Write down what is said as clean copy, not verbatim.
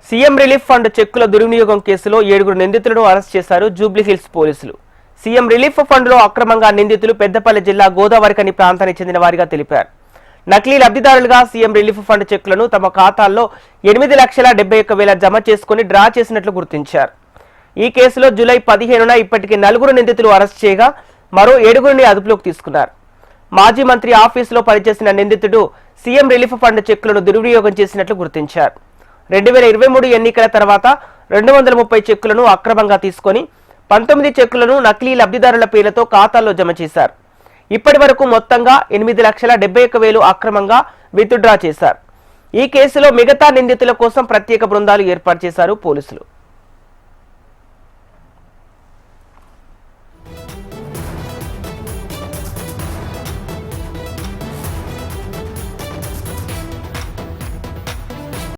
CM relief fund చెక్కుల దుర్వినియోగం కేసులో 7 నిందితులను అరెస్ట్ చేశారు జూబ్లీహిల్స్ పోలీసులు. సీఎం రిలీఫ్ ఫండ్ లో అక్రమంగా నిందితులు పెద్దపల్లి జిల్లా గోదావరికని ప్రాంతానికి చెందిన వారిగా తెలిపారు. నకిలీ లబ్ధిదారులుగా సీఎం రిలీఫ్ ఫండ్ చెక్కులను తమ ఖాతాల్లో 8,71,000 జమ చేసుకుని డ్రా చేసినట్లు గుర్తించారు. ఈ కేసులో జూలై 15న ఇప్పటికి 4 నిందితులు అరెస్ట్ చేయగా మరో 7 అదుపులోకి తీసుకున్నారు. మాజీ మంత్రి ఆఫీసులో పనిచేసిన నిందితుడు సీఎం రిలీఫ్ ఫండ్ చెక్కులను దుర్వినియోగం చేసినట్లు గుర్తించారు. 2023 ఎన్నికల తర్వాత 230 చెక్కులను అక్రమంగా తీసుకొని 19 చెక్కులను నకిలీ లబ్ధిదారుల పేర్లతో ఖాతాల్లో జమ చేశారు. ఇప్పటి వరకు మొత్తంగా 8,71,000 అక్రమంగా విత్డ్రా చేశారు. ఈ కేసులో మిగతా నిందితుల కోసం ప్రత్యేక బృందాలు ఏర్పాటు చేశారు పోలీసులు.